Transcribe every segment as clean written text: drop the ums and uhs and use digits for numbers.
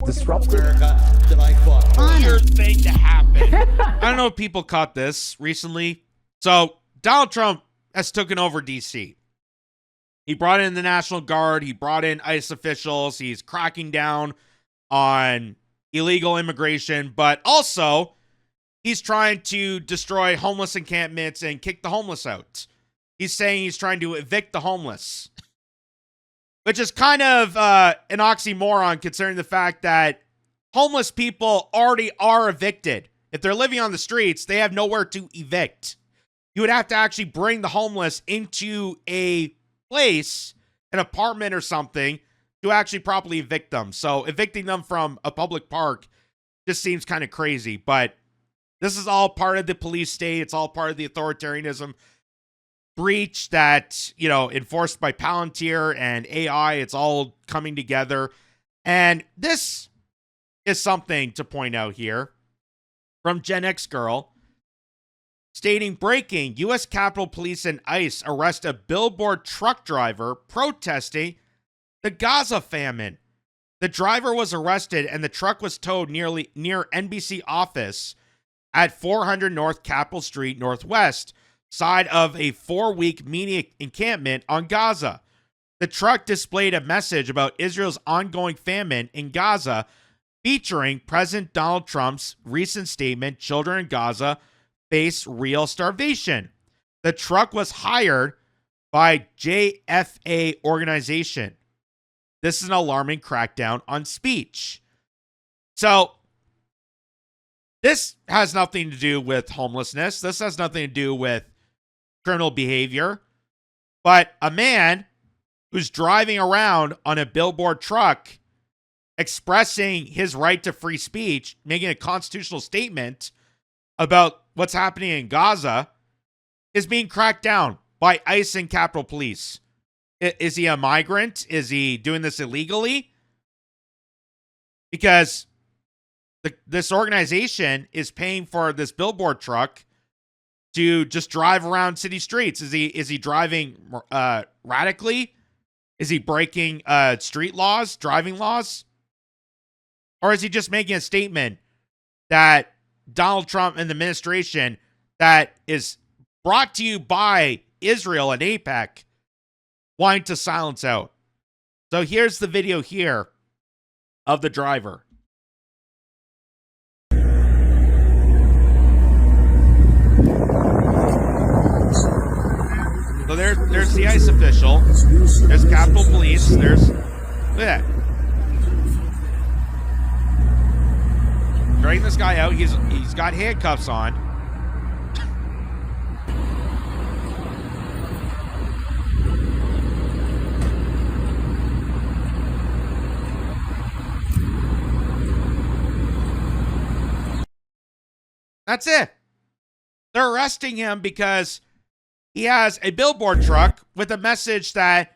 disruptive. Weird thing to happen. I don't know if people caught this recently. So Donald Trump has taken over DC. He brought in the National Guard. He brought in ICE officials. He's cracking down on illegal immigration, but also he's trying to destroy homeless encampments and kick the homeless out. He's saying he's trying to evict the homeless, which is kind of an oxymoron considering the fact that homeless people already are evicted. If they're living on the streets, they have nowhere to evict. You would have to actually bring the homeless into a place, an apartment or something, to actually properly evict them. So evicting them from a public park just seems kind of crazy. But this is all part of the police state. It's all part of the authoritarianism breach that, you know, enforced by Palantir and AI. It's all coming together. And this is something to point out here from Gen X Girl, stating, breaking, U.S. Capitol Police and ICE arrest a billboard truck driver protesting the Gaza famine. The driver was arrested and the truck was towed near NBC office at 400 North Capitol Street Northwest, side of a 4-week media encampment on Gaza. The truck displayed a message about Israel's ongoing famine in Gaza, featuring President Donald Trump's recent statement, children in Gaza face real starvation. The truck was hired by JFA organization. This is an alarming crackdown on speech. So, this has nothing to do with homelessness. This has nothing to do with criminal behavior. But a man who's driving around on a billboard truck expressing his right to free speech, making a constitutional statement about what's happening in Gaza, is being cracked down by ICE and Capitol Police. Is he a migrant? Is he doing this illegally? Because this organization is paying for this billboard truck to just drive around city streets. Is he driving radically? Is he breaking street laws, driving laws? Or is he just making a statement that Donald Trump and the administration that is brought to you by Israel and AIPAC wanting to silence out? So here's the video here of the driver. So there's the ICE official. There's Capitol Police. Look at that. Dragging this guy out. He's got handcuffs on. That's it. They're arresting him because he has a billboard truck with a message that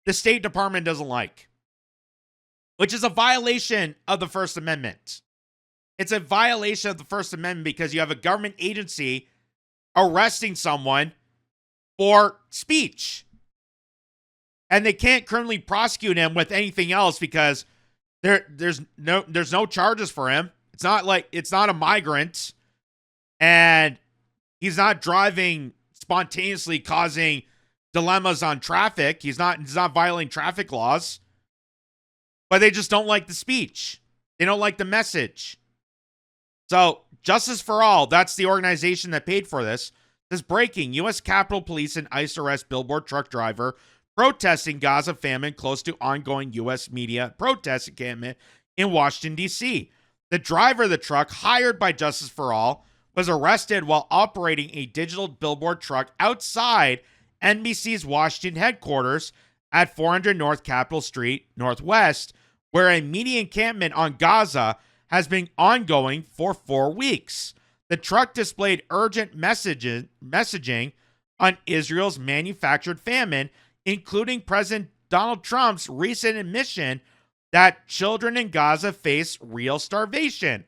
the State Department doesn't like, which is a violation of the First Amendment. It's a violation of the First Amendment because you have a government agency arresting someone for speech. And they can't criminally prosecute him with anything else because there's no charges for him. It's not a migrant, and he's not driving spontaneously causing dilemmas on traffic. He's not violating traffic laws. But they just don't like the speech. They don't like the message. So, Justice for All, that's the organization that paid for this. This breaking, U.S. Capitol Police and ICE arrest billboard truck driver protesting Gaza famine close to ongoing U.S. media protest encampment in Washington, D.C. The driver of the truck, hired by Justice for All, was arrested while operating a digital billboard truck outside NBC's Washington headquarters at 400 North Capitol Street Northwest, where a media encampment on Gaza has been ongoing for 4 weeks. The truck displayed urgent messaging on Israel's manufactured famine, including President Donald Trump's recent admission that children in Gaza face real starvation.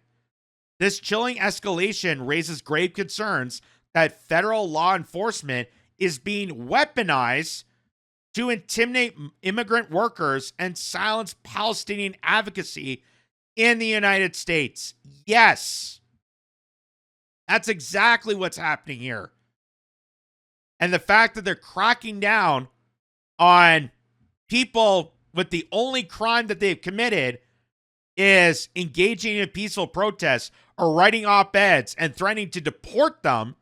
This chilling escalation raises grave concerns that federal law enforcement is being weaponized to intimidate immigrant workers and silence Palestinian advocacy in the United States. Yes. That's exactly what's happening here. And the fact that they're cracking down on people with the only crime that they've committed is engaging in peaceful protests or writing op-eds and threatening to deport them,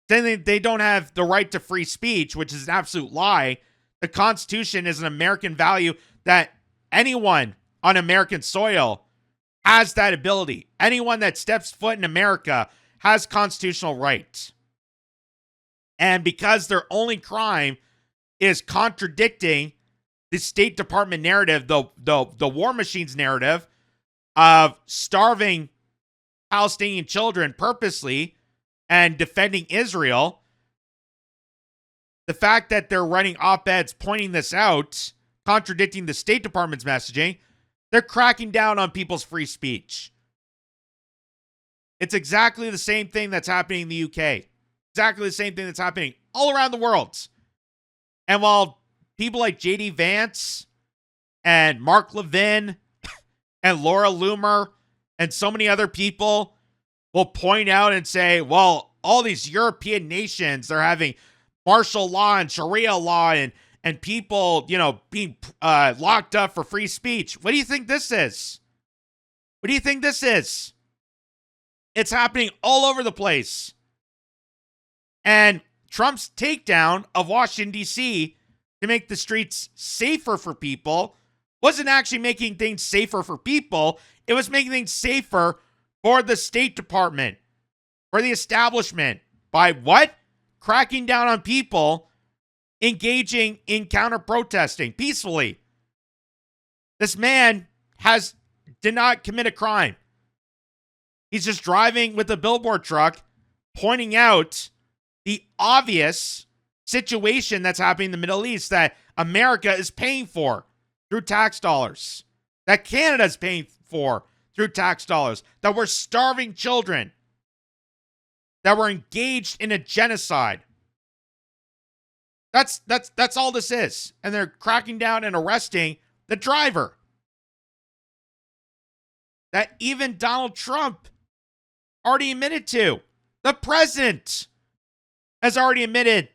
saying they don't have the right to free speech, which is an absolute lie. The Constitution is an American value that anyone on American soil has that ability. Anyone that steps foot in America has constitutional rights. And because their only crime is contradicting the State Department narrative, the war machine's narrative of starving Palestinian children purposely and defending Israel, the fact that they're running op-eds pointing this out, contradicting the State Department's messaging, they're cracking down on people's free speech. It's exactly the same thing that's happening in the UK. Exactly the same thing that's happening all around the world. And while people like J.D. Vance and Mark Levin and Laura Loomer and so many other people will point out and say, well, all these European nations, they're having martial law and Sharia law and people, being locked up for free speech. What do you think this is? What do you think this is? It's happening all over the place. And Trump's takedown of Washington, D.C. to make the streets safer for people wasn't actually making things safer for people. It was making things safer for the State Department, for the establishment. By what? Cracking down on people engaging in counter-protesting peacefully. This man did not commit a crime. He's just driving with a billboard truck, pointing out the obvious situation that's happening in the Middle East that America is paying for through tax dollars, that Canada is paying for through tax dollars, that we're starving children, that we're engaged in a genocide. That's all this is. And they're cracking down and arresting the driver. That even Donald Trump already admitted to. The president has already admitted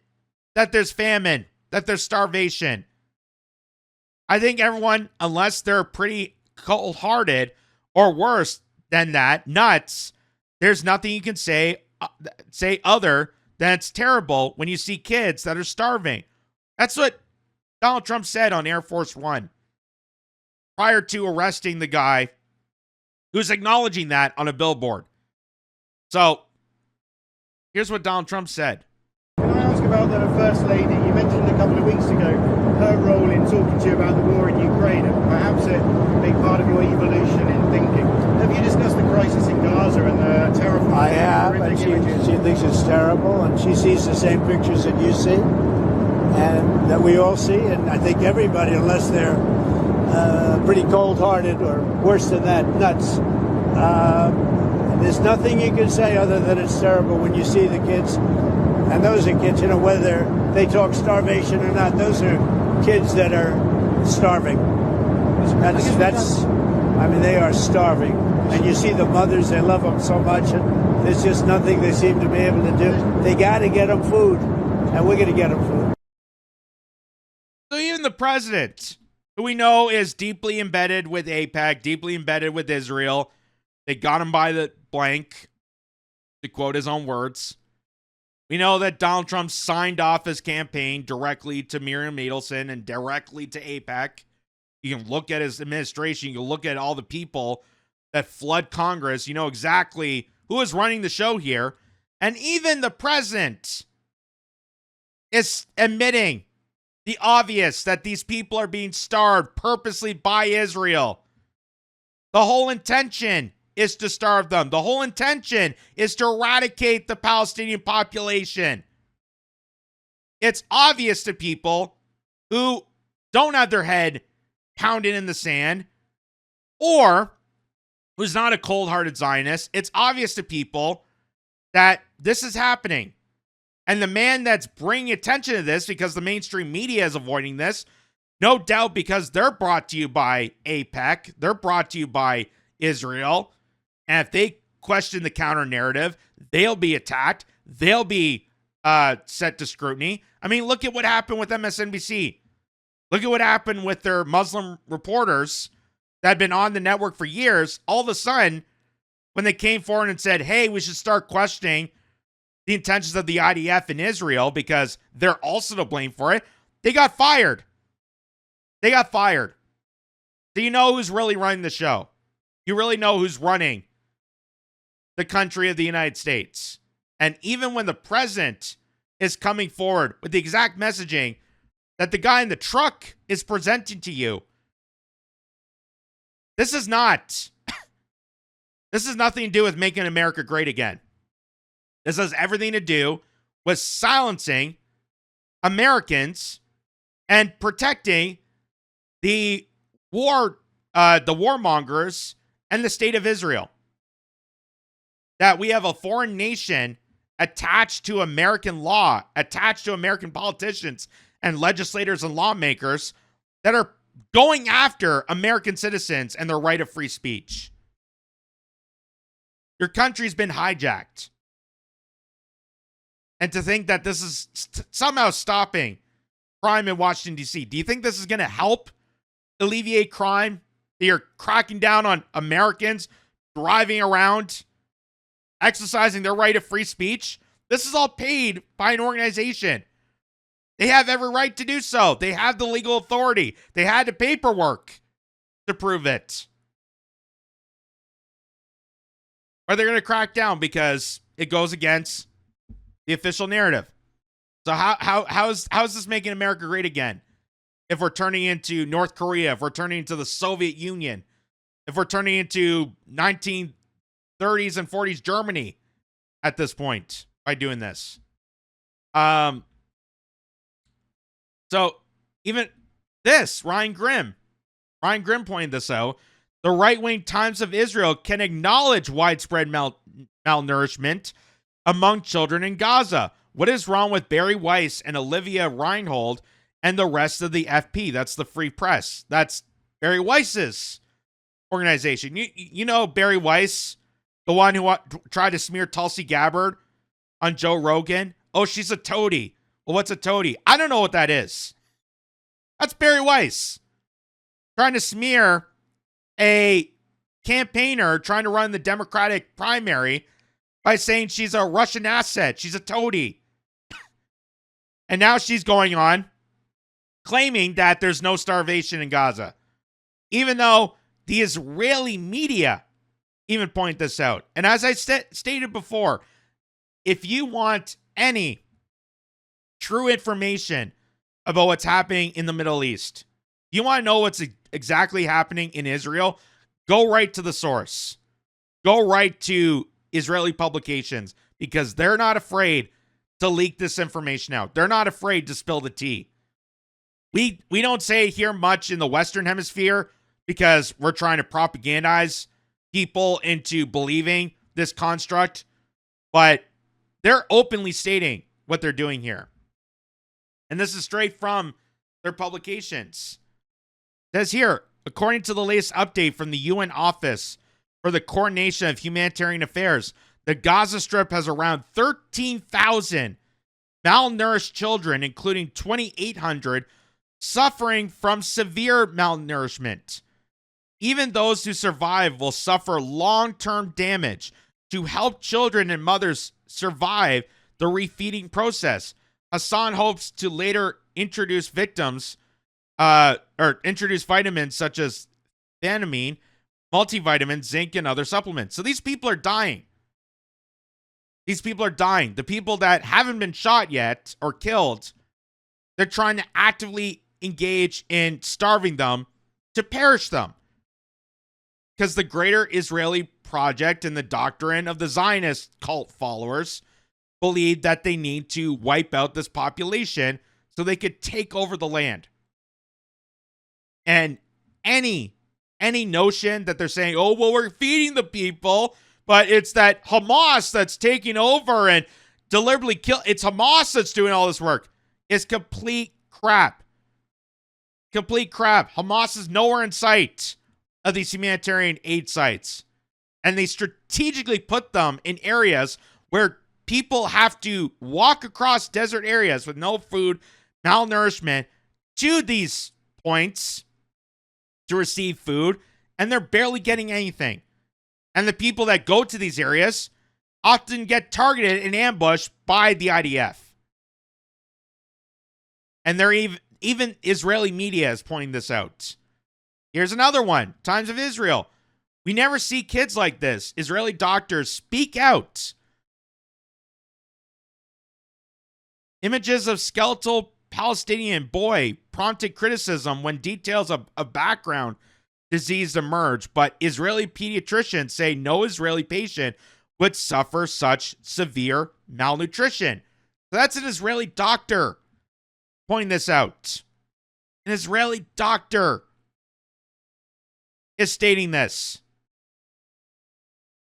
that there's famine, that there's starvation. I think everyone, unless they're pretty cold-hearted or worse than that, nuts, there's nothing you can say other than it's terrible when you see kids that are starving. That's what Donald Trump said on Air Force One prior to arresting the guy who's acknowledging that on a billboard. So, here's what Donald Trump said. Can I ask about the First Lady? You mentioned a couple of weeks ago her role in talking to you about the war in Ukraine and perhaps a big part of your evolution in thinking. Have you discussed the crisis in Gaza and the terrifying... I have, and she thinks it's terrible, and she sees the same pictures that you see and that we all see, and I think everybody, unless they're pretty cold-hearted or worse than that, nuts. There's nothing you can say other than it's terrible when you see the kids. And those are kids, whether they talk starvation or not, those are kids that are starving. They are starving. And you see the mothers, they love them so much, and there's just nothing they seem to be able to do. They got to get them food, and we're going to get them food. So even the president, who we know is deeply embedded with AIPAC, deeply embedded with Israel, they got him by the blank, to quote his own words. We know that Donald Trump signed off his campaign directly to Miriam Adelson and directly to AIPAC. You can look at his administration. You can look at all the people that flood Congress. You know exactly who is running the show here. And even the president is admitting the obvious that these people are being starved purposely by Israel. The whole intention is to starve them. The whole intention is to eradicate the Palestinian population. It's obvious to people who don't have their head pounded in the sand or who's not a cold-hearted Zionist. It's obvious to people that this is happening. And the man that's bringing attention to this, because the mainstream media is avoiding this, no doubt because they're brought to you by AIPAC, they're brought to you by Israel. And if they question the counter narrative, they'll be attacked. They'll be set to scrutiny. I mean, look at what happened with MSNBC. Look at what happened with their Muslim reporters that had been on the network for years. All of a sudden, when they came forward and said, hey, we should start questioning the intentions of the IDF in Israel because they're also to blame for it, they got fired. They got fired. So you know who's really running the show. You really know who's running the country of the United States. And even when the president is coming forward with the exact messaging that the guy in the truck is presenting to you, this is not, this has nothing to do with making America great again. This has everything to do with silencing Americans and protecting the warmongers and the state of Israel. That we have a foreign nation attached to American law, attached to American politicians and legislators and lawmakers that are going after American citizens and their right of free speech. Your country's been hijacked. And to think that this is somehow stopping crime in Washington, D.C., do you think this is going to help alleviate crime? That you're cracking down on Americans driving around, exercising their right of free speech? This is all paid by an organization. They have every right to do so. They have the legal authority. They had the paperwork to prove it. Or they're going to crack down because it goes against the official narrative. So how is this making America great again? If we're turning into North Korea, if we're turning into the Soviet Union, if we're turning into 1930s and 40s Germany at this point by doing this. So even this, Ryan Grimm pointed this out. The right-wing Times of Israel can acknowledge widespread malnourishment among children in Gaza. What is wrong with Barry Weiss and Olivia Reinhold and the rest of the FP? That's the Free Press. That's Barry Weiss's organization. You know Barry Weiss, the one who tried to smear Tulsi Gabbard on Joe Rogan? Oh, she's a toady. Well, what's a toady? I don't know what that is. That's Barry Weiss trying to smear a campaigner trying to run the Democratic primary by saying she's a Russian asset. She's a toady. And now she's going on claiming that there's no starvation in Gaza. Even though the Israeli media even point this out. And as I stated before, if you want any true information about what's happening in the Middle East, you want to know what's exactly happening in Israel, go right to the source. Go right to Israeli publications because they're not afraid to leak this information out. They're not afraid to spill the tea. We don't say it here much in the Western Hemisphere because we're trying to propagandize people into believing this construct, but they're openly stating what they're doing here. And this is straight from their publications. It says here, according to the latest update from the UN Office for the Coordination of Humanitarian Affairs, the Gaza Strip has around 13,000 malnourished children, including 2,800 suffering from severe malnourishment. Even those who survive will suffer long-term damage. To help children and mothers survive the refeeding process, Hassan hopes to later introduce vitamins such as thiamine, multivitamins, zinc, and other supplements. So these people are dying. These people are dying. The people that haven't been shot yet or killed, they're trying to actively engage in starving them to perish them. Because the greater Israeli project and the doctrine of the Zionist cult followers believe that they need to wipe out this population so they could take over the land. And any notion that they're saying, oh, well, we're feeding the people, but it's that Hamas that's taking over and deliberately it's Hamas that's doing all this work, is complete crap. Complete crap. Hamas is nowhere in sight. of these humanitarian aid sites. And they strategically put them in areas where people have to walk across desert areas with no food, malnourishment, to these points to receive food, and they're barely getting anything. And the people that go to these areas often get targeted and ambushed by the IDF. And they're even Israeli media is pointing this out. Here's another one. Times of Israel. We never see kids like this. Israeli doctors speak out. Images of skeletal Palestinian boy prompted criticism when details of a background disease emerge, but Israeli pediatricians say no Israeli patient would suffer such severe malnutrition. So that's an Israeli doctor pointing this out. An Israeli doctor is stating this.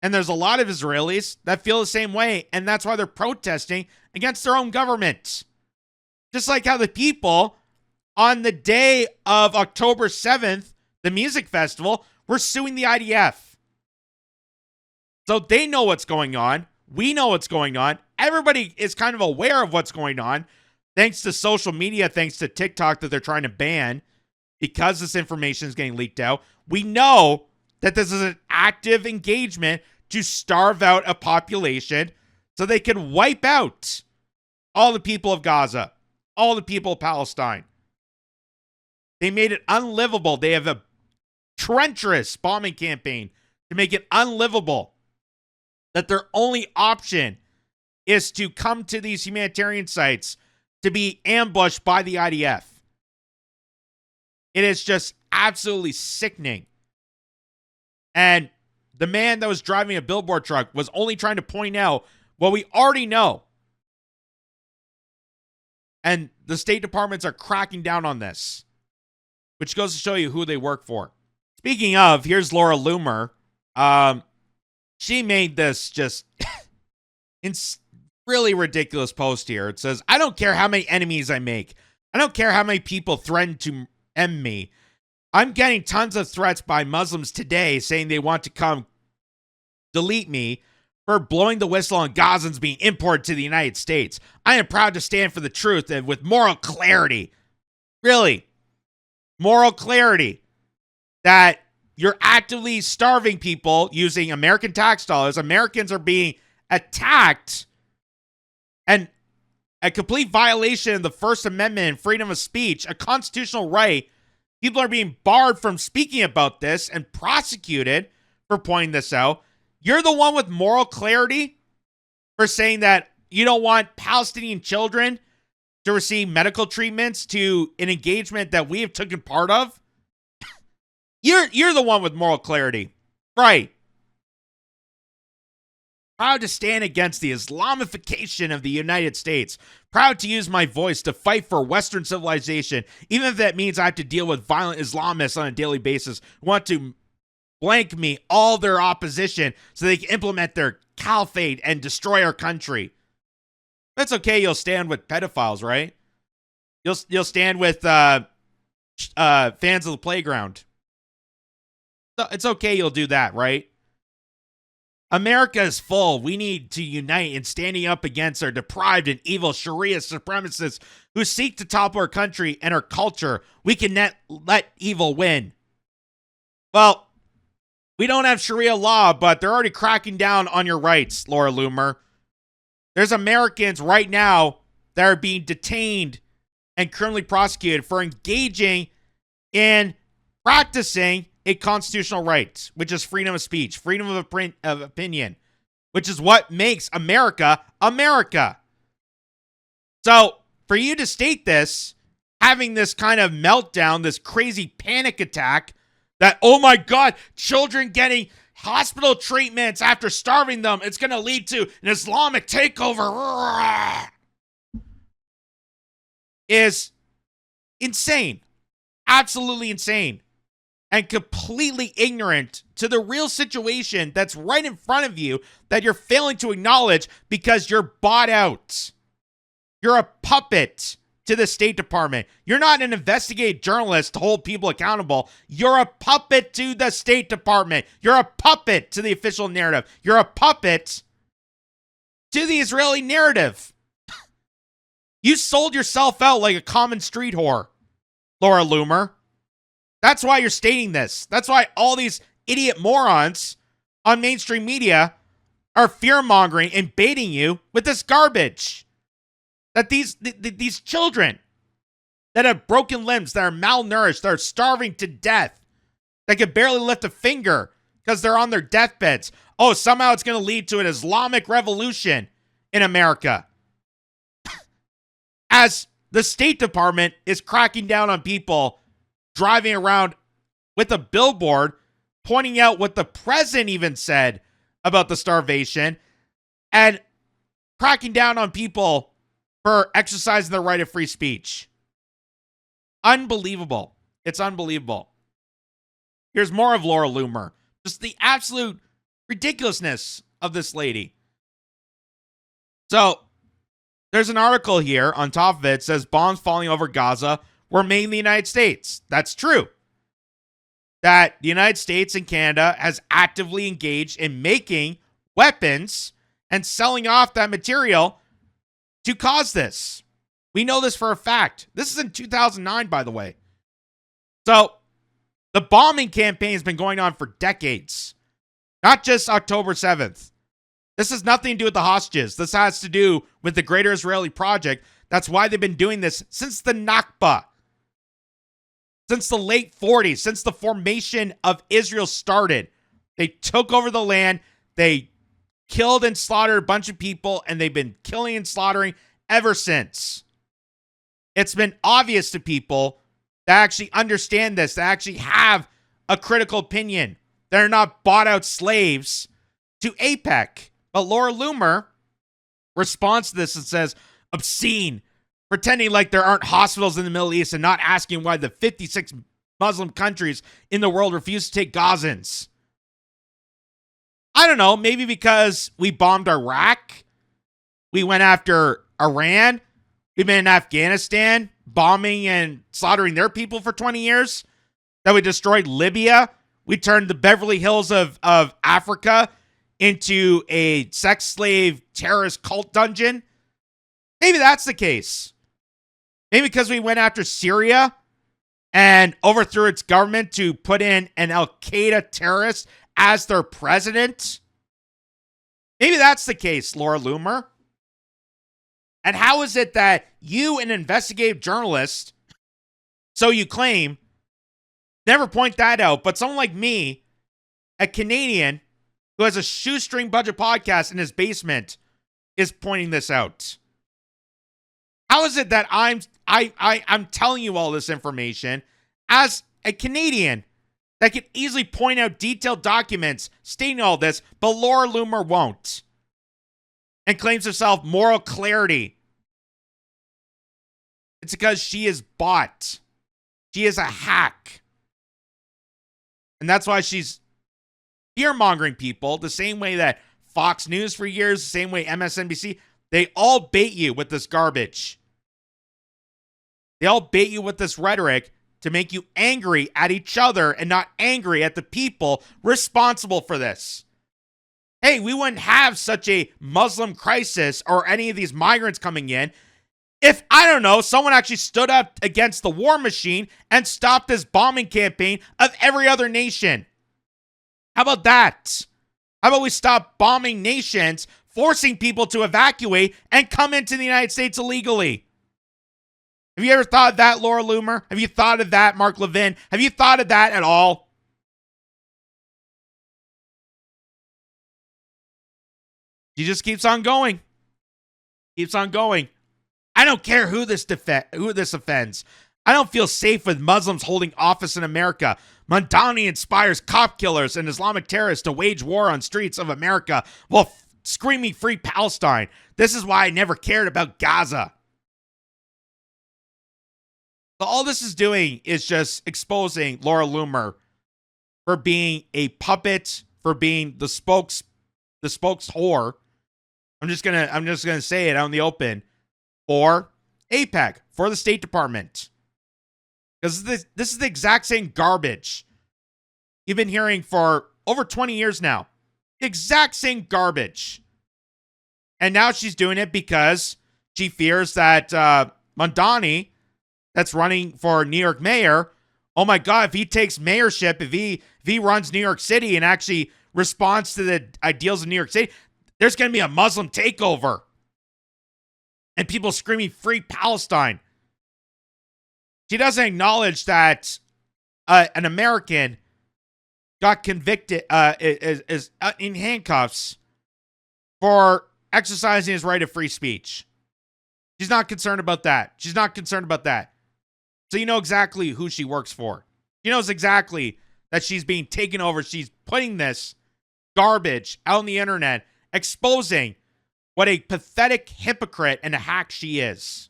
And there's a lot of Israelis that feel the same way, and that's why they're protesting against their own government. Just like how the people on the day of October 7th, the music festival, were suing the IDF. So they know what's going on. We know what's going on. Everybody is kind of aware of what's going on, thanks to social media, thanks to TikTok that they're trying to ban because this information is getting leaked out. We know that this is an active engagement to starve out a population so they can wipe out all the people of Gaza, all the people of Palestine. They made it unlivable. They have a treacherous bombing campaign to make it unlivable, that their only option is to come to these humanitarian sites to be ambushed by the IDF. It is just absolutely sickening. And the man that was driving a billboard truck was only trying to point out what we already know. And the State Departments are cracking down on this, which goes to show you who they work for. Speaking of, here's Laura Loomer. She made this just really ridiculous post here. It says, I don't care how many enemies I make. I don't care how many people threaten to end me. I'm getting tons of threats by Muslims today saying they want to come delete me for blowing the whistle on Gazans being imported to the United States. I am proud to stand for the truth and with moral clarity. Really, moral clarity that you're actively starving people using American tax dollars. Americans are being attacked, and a complete violation of the First Amendment and freedom of speech, a constitutional right. People are being barred from speaking about this and prosecuted for pointing this out. You're the one with moral clarity for saying that you don't want Palestinian children to receive medical treatments to an engagement that we have taken part of. You're the one with moral clarity. Right. Proud to stand against the Islamification of the United States. Proud to use my voice to fight for Western civilization, even if that means I have to deal with violent Islamists on a daily basis who want to blank me all their opposition so they can implement their caliphate and destroy our country. That's okay. You'll stand with pedophiles, right? You'll stand with fans of the playground. It's okay. You'll do that, right? America is full. We need to unite in standing up against our deprived and evil Sharia supremacists who seek to topple our country and our culture. We can let evil win. Well, we don't have Sharia law, but they're already cracking down on your rights, Laura Loomer. There's Americans right now that are being detained and criminally prosecuted for engaging in practicing a constitutional right, which is freedom of speech, freedom of opinion, which is what makes America, America. So for you to state this, having this kind of meltdown, this crazy panic attack that, oh my God, children getting hospital treatments after starving them, it's going to lead to an Islamic takeover, is insane. Absolutely insane. And completely ignorant to the real situation that's right in front of you that you're failing to acknowledge because you're bought out. You're a puppet to the State Department. You're not an investigative journalist to hold people accountable. You're a puppet to the State Department. You're a puppet to the official narrative. You're a puppet to the Israeli narrative. You sold yourself out like a common street whore, Laura Loomer. That's why you're stating this. That's why all these idiot morons on mainstream media are fear-mongering and baiting you with this garbage. That these children that have broken limbs, that are malnourished, that are starving to death, that can barely lift a finger because they're on their deathbeds. Oh, somehow it's going to lead to an Islamic revolution in America. As the State Department is cracking down on people driving around with a billboard pointing out what the president even said about the starvation and cracking down on people for exercising their right of free speech. Unbelievable. It's unbelievable. Here's more of Laura Loomer. Just the absolute ridiculousness of this lady. So, there's an article here on top of it that says bombs falling over Gaza were made in the United States. That's true. That the United States and Canada has actively engaged in making weapons and selling off that material to cause this. We know this for a fact. This is in 2009, by the way. So, the bombing campaign has been going on for decades. Not just October 7th. This has nothing to do with the hostages. This has to do with the Greater Israeli Project. That's why they've been doing this since the Nakba. Since the late 40s, since the formation of Israel started. They took over the land. They killed and slaughtered a bunch of people, and they've been killing and slaughtering ever since. It's been obvious to people that actually understand this, that actually have a critical opinion. They're not bought out slaves to AIPAC. But Laura Loomer responds to this and says, obscene, pretending like there aren't hospitals in the Middle East and not asking why the 56 Muslim countries in the world refuse to take Gazans. I don't know, maybe because we bombed Iraq, we went after Iran, we've been in Afghanistan, bombing and slaughtering their people for 20 years, that we destroyed Libya, we turned the Beverly Hills of Africa into a sex slave terrorist cult dungeon. Maybe that's the case. Maybe because we went after Syria and overthrew its government to put in an Al-Qaeda terrorist as their president. Maybe that's the case, Laura Loomer. And how is it that you, an investigative journalist, so you claim, never point that out, but someone like me, a Canadian who has a shoestring budget podcast in his basement, is pointing this out? How is it that I'm telling you all this information as a Canadian that can easily point out detailed documents stating all this, but Laura Loomer won't, and claims herself moral clarity? It's because she is bought. She is a hack. And that's why she's fear-mongering people the same way that Fox News for years, the same way MSNBC, they all bait you with this garbage. They all bait you with this rhetoric to make you angry at each other and not angry at the people responsible for this. Hey, we wouldn't have such a Muslim crisis or any of these migrants coming in if, I don't know, someone actually stood up against the war machine and stopped this bombing campaign of every other nation. How about that? How about we stop bombing nations, forcing people to evacuate and come into the United States illegally? Have you ever thought of that, Laura Loomer? Have you thought of that, Mark Levin? Have you thought of that at all? He just keeps on going. Keeps on going. I don't care who this offends. I don't feel safe with Muslims holding office in America. Mondani inspires cop killers and Islamic terrorists to wage war on streets of America while screaming free Palestine. This is why I never cared about Gaza. So all this is doing is just exposing Laura Loomer for being a puppet, for being the spokes whore. I'm just gonna say it out in the open, for AIPAC, for the State Department. Because this is the exact same garbage you've been hearing for over 20 years now. The exact same garbage. And now she's doing it because she fears that Mondani, that's running for New York mayor, oh my God, if he takes mayorship, if he runs New York City and actually responds to the ideals of New York City, there's going to be a Muslim takeover. And people screaming free Palestine. She doesn't acknowledge that an American got convicted, is in handcuffs for exercising his right of free speech. She's not concerned about that. She's not concerned about that. So you know exactly who she works for. She knows exactly that she's being taken over. She's putting this garbage out on the internet, exposing what a pathetic hypocrite and a hack she is.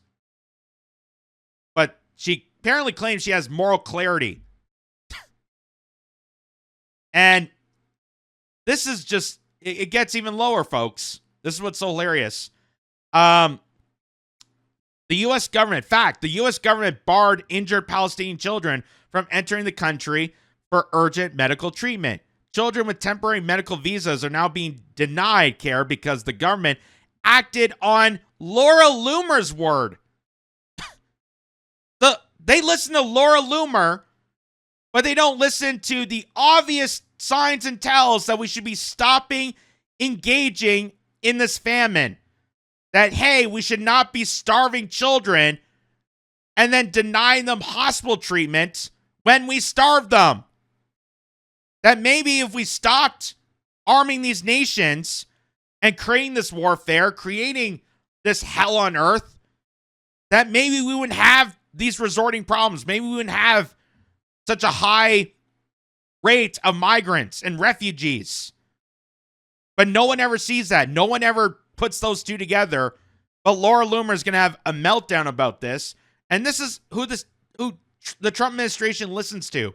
But she apparently claims she has moral clarity. And this is just, it gets even lower, folks. This is what's so hilarious. The U.S. government, the U.S. government barred injured Palestinian children from entering the country for urgent medical treatment. Children with temporary medical visas are now being denied care because the government acted on Laura Loomer's word. They listen to Laura Loomer, but they don't listen to the obvious signs and tells that we should be stopping engaging in this famine. That, hey, we should not be starving children and then denying them hospital treatment when we starve them. That maybe if we stopped arming these nations and creating this warfare, creating this hell on earth, that maybe we wouldn't have these resorting problems. Maybe we wouldn't have such a high rate of migrants and refugees. But no one ever sees that. No one ever puts those two together. But Laura Loomer is going to have a meltdown about this. And this is who the Trump administration listens to.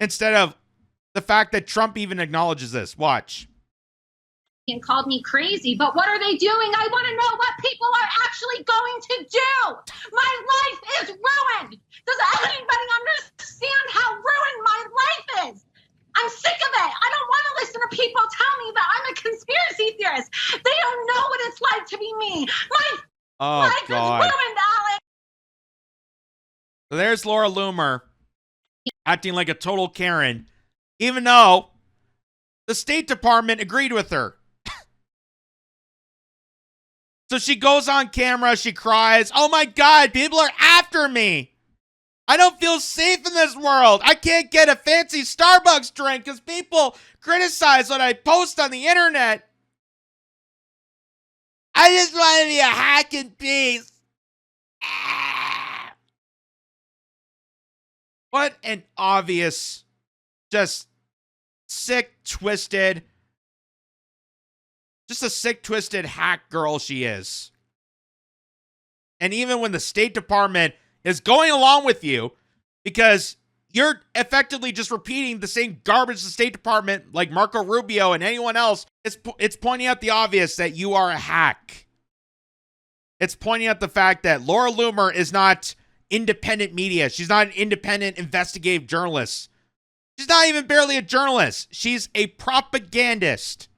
Instead of the fact that Trump even acknowledges this. Watch. And called me crazy, but what are they doing? I want to know what people are actually going to do. My life is ruined. Does anybody understand how ruined my life is? I'm sick of it. I don't want to listen to people tell me that I'm a conspiracy theorist. They don't know what it's like to be me. My life is ruined, Alex. So there's Laura Loomer acting like a total Karen, even though the State Department agreed with her. So she goes on camera, she cries, oh my God, people are after me. I don't feel safe in this world. I can't get a fancy Starbucks drink because people criticize what I post on the internet. I just want to be a hack in peace. What an obvious, just sick, twisted, just a sick, twisted hack girl she is. And even when the State Department is going along with you because you're effectively just repeating the same garbage the State Department, like Marco Rubio and anyone else, it's pointing out the obvious that you are a hack. It's pointing out the fact that Laura Loomer is not independent media. She's not an independent investigative journalist. She's not even barely a journalist. She's a propagandist.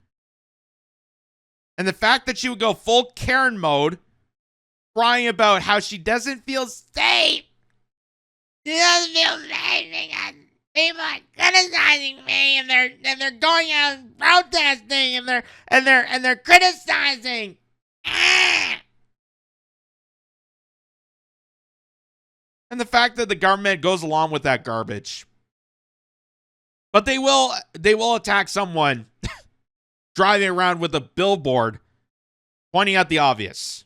And the fact that she would go full Karen mode, crying about how she doesn't feel safe. She doesn't feel safe because people are criticizing me and they're going out and protesting and they're criticizing. And the fact that the government goes along with that garbage. But they will attack someone driving around with a billboard pointing out the obvious.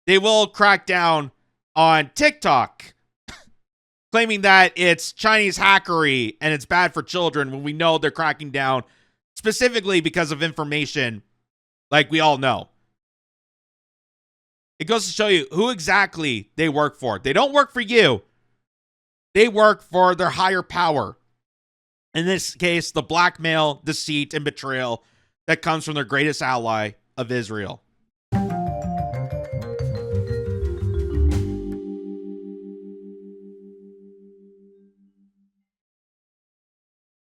They will crack down on TikTok, claiming that it's Chinese hackery and it's bad for children when we know they're cracking down specifically because of information like we all know. It goes to show you who exactly they work for. They don't work for you. They work for their higher power. In this case, the blackmail, deceit, and betrayal that comes from their greatest ally of Israel.